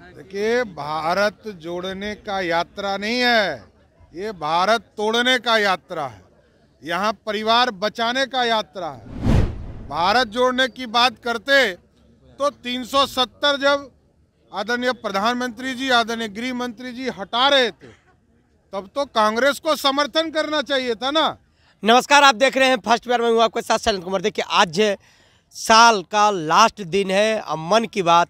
देखिए, भारत जोड़ने का यात्रा नहीं है, ये भारत तोड़ने का यात्रा है। यहाँ परिवार बचाने का यात्रा है। भारत जोड़ने की बात करते तो 370 जब आदरणीय प्रधानमंत्री जी, आदरणीय गृह मंत्री जी हटा रहे थे, तब तो कांग्रेस को समर्थन करना चाहिए था ना। नमस्कार, आप देख रहे हैं फर्स्ट पेयर में हूँ आपके साथ शैलेंद्र कुमार। देखिए, आज साल का लास्ट दिन है। अब मन की बात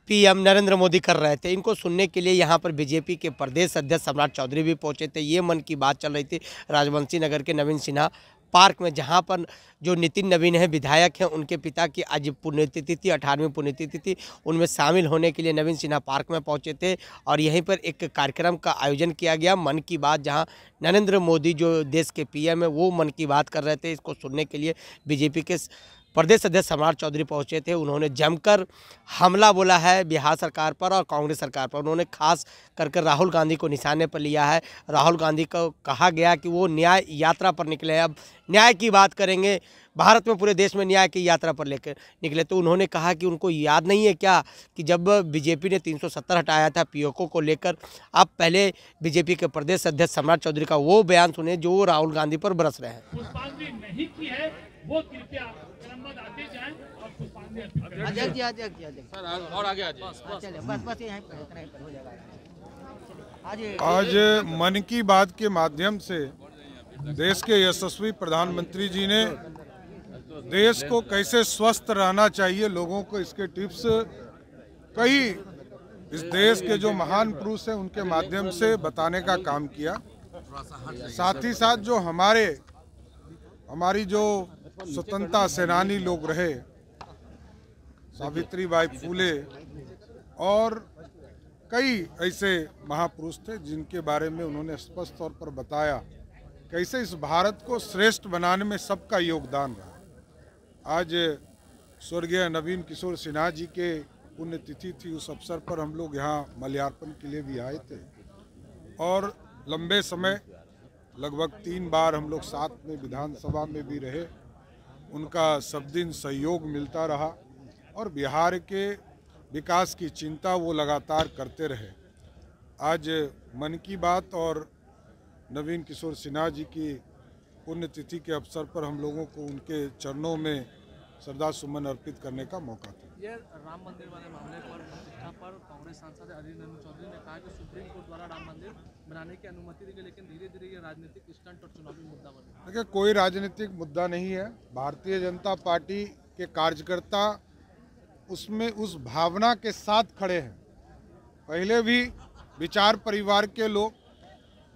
पीएम नरेंद्र मोदी कर रहे थे। इनको सुनने के लिए यहाँ पर बीजेपी के प्रदेश अध्यक्ष सम्राट चौधरी भी पहुँचे थे। ये मन की बात चल रही थी राजवंशी नगर के नवीन सिन्हा पार्क में, जहाँ पर जो नितिन नवीन है विधायक हैं, उनके पिता की आज पुण्यतिथि थी, 18वीं पुण्यतिथि थी। उनमें शामिल होने के लिए नवीन सिन्हा पार्क में पहुँचे थे और यहीं पर एक कार्यक्रम का आयोजन किया गया, मन की बात, जहाँ नरेंद्र मोदी जो देश के पीएम है वो मन की बात कर रहे थे। इसको सुनने के लिए बीजेपी के प्रदेश अध्यक्ष सम्राट चौधरी पहुंचे थे। उन्होंने जमकर हमला बोला है बिहार सरकार पर और कांग्रेस सरकार पर। उन्होंने खास कर राहुल गांधी को निशाने पर लिया है। राहुल गांधी को कहा गया कि वो न्याय यात्रा पर निकले हैं। अब न्याय की बात करेंगे, भारत में पूरे देश में न्याय की यात्रा पर लेकर निकले। तो उन्होंने कहा कि उनको याद नहीं है क्या कि जब बीजेपी ने 370 हटाया था पीओके को लेकर। आप पहले बीजेपी के प्रदेश अध्यक्ष सम्राट चौधरी का वो बयान सुने जो राहुल गांधी पर बरस रहे हैं। पुष्पांजलि नहीं की है वो कृपया क्रमबद्ध आते जाएं और पुष्पांजलि अर्पित करें। अध्यक्ष सर और आगे आ जाइए। चलिए बस यहीं पर हो जाएगा। आज मन की बात के माध्यम से देश के यशस्वी प्रधानमंत्री जी ने देश को कैसे स्वस्थ रहना चाहिए, लोगों को इसके टिप्स कई इस देश के जो महान पुरुष हैं उनके माध्यम से बताने का काम किया। साथ ही साथ जो हमारी जो स्वतंत्रता सेनानी लोग रहे, सावित्रीबाई फूले और कई ऐसे महापुरुष थे जिनके बारे में उन्होंने स्पष्ट तौर पर बताया कैसे इस भारत को श्रेष्ठ बनाने में सबका योगदान रहा। आज स्वर्गीय नवीन किशोर सिन्हा जी के पुण्यतिथि थी। उस अवसर पर हम लोग यहाँ माल्यार्पण के लिए भी आए थे और लंबे समय लगभग 3 बार हम लोग साथ में विधानसभा में भी रहे। उनका सब दिन सहयोग मिलता रहा और बिहार के विकास की चिंता वो लगातार करते रहे। आज मन की बात और नवीन किशोर सिन्हा जी की पुण्यतिथि के अवसर पर हम लोगों को उनके चरणों में श्रद्धा सुमन अर्पित करने का मौका था। ये राम मंदिर वाले मामले पर प्रतिष्ठा पर कांग्रेस सांसद अधीर रंजन चौधरी ने कहा कि सुप्रीम कोर्ट द्वारा राम मंदिर बनाने की अनुमति दी गई, लेकिन धीरे धीरे ये राजनीतिक स्टंट और चुनावी मुद्दा बना। देखिए, कोई राजनीतिक मुद्दा नहीं है। भारतीय जनता पार्टी के कार्यकर्ता उसमें उस भावना के साथ खड़े हैं। पहले भी विचार परिवार के लोग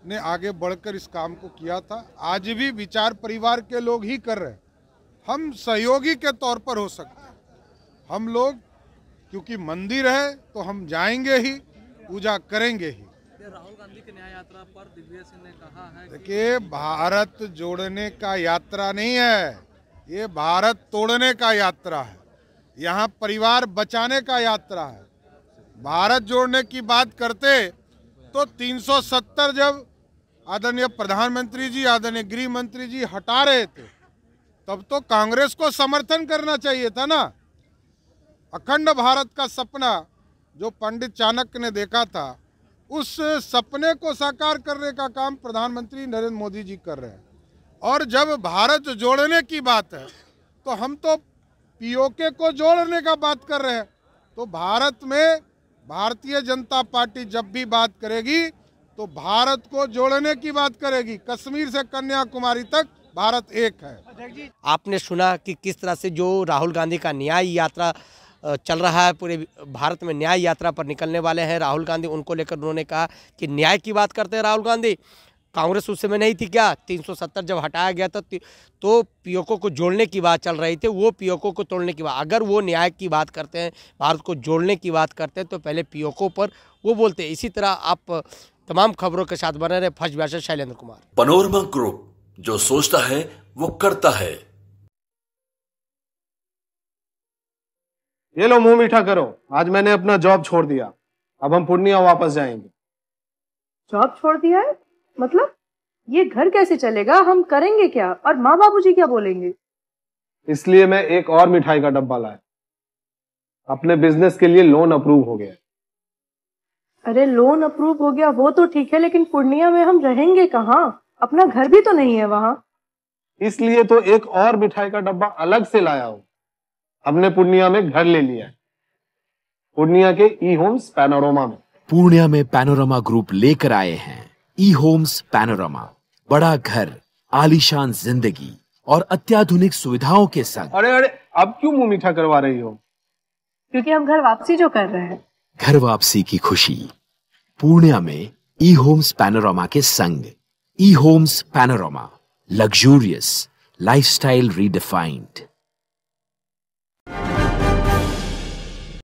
ने आगे बढ़कर इस काम को किया था, आज भी विचार परिवार के लोग ही कर रहे हैं। हम सहयोगी के तौर पर हो सकते हैं। हम लोग क्योंकि मंदिर है तो हम जाएंगे ही, पूजा करेंगे ही। राहुल गांधी की न्याय यात्रा पर दिग्विजय सिंह ने कहा है, देखिए, भारत जोड़ने का यात्रा नहीं है, ये भारत तोड़ने का यात्रा है। यहाँ परिवार बचाने का यात्रा है। भारत जोड़ने की बात करते तो 370 जब आदरणीय प्रधानमंत्री जी, आदरणीय गृह मंत्री जी हटा रहे थे, तब तो कांग्रेस को समर्थन करना चाहिए था ना। अखंड भारत का सपना जो पंडित चाणक्य ने देखा था, उस सपने को साकार करने का काम प्रधानमंत्री नरेंद्र मोदी जी कर रहे हैं। और जब भारत जोड़ने की बात है तो हम तो पीओके को जोड़ने का बात कर रहे हैं। तो भारत में भारतीय जनता पार्टी जब भी बात करेगी तो भारत को जोड़ने की बात करेगी। कश्मीर से कन्याकुमारी तक भारत एक है। आपने सुना कि किस तरह से जो राहुल गांधी का न्याय यात्रा चल रहा है, पूरे भारत में न्याय यात्रा पर निकलने वाले हैं राहुल गांधी। उनको लेकर उन्होंने कहा कि न्याय की बात करते हैं राहुल गांधी। कांग्रेस उस समय नहीं थी क्या? 370 जब हटाया गया था तो पीओके को जोड़ने की बात चल रही थी, वो पीओके को तोड़ने की बात। अगर वो न्याय की बात करते हैं, भारत को जोड़ने की बात करते हैं, तो पहले पीओके पर वो बोलते हैं। इसी तरह आप तमाम खबरों के साथ बने रहे। फर्स्ट पेयर से शैलेंद्र कुमार। पनोरमा ग्रुप, जो सोचता है वो करता है। ये लो, मुंह मीठा करो। आज मैंने अपना जॉब छोड़ दिया, अब हम पूर्णिया वापस जाएंगे। जॉब छोड़ दिया है? मतलब ये घर कैसे चलेगा? हम करेंगे क्या? और माँ बाबूजी क्या बोलेंगे? इसलिए मैं एक और मिठाई का डब्बा लाया। अपने बिजनेस के लिए लोन अप्रूव हो गया। अरे लोन अप्रूव हो गया वो तो ठीक है, लेकिन पूर्णिया में हम रहेंगे कहाँ? अपना घर भी तो नहीं है वहाँ। इसलिए तो एक और मिठाई का डब्बा अलग से लाया हूँ। हमने पूर्णिया में घर ले लिया है, पूर्णिया के ई होम्स पैनोरमा में। पूर्णिया में पैनोरमा ग्रुप लेकर आए हैं ई होम्स पैनोरमा। बड़ा घर, आलीशान जिंदगी और अत्याधुनिक सुविधाओं के संग। अरे अब क्यों मुंह मीठा करवा रही हो? क्योंकि हम घर वापसी जो कर रहे हैं। घर वापसी की खुशी पूर्णिया में ई होम्स पैनोरमा के संग। ई Homes Panorama, luxurious lifestyle redefined.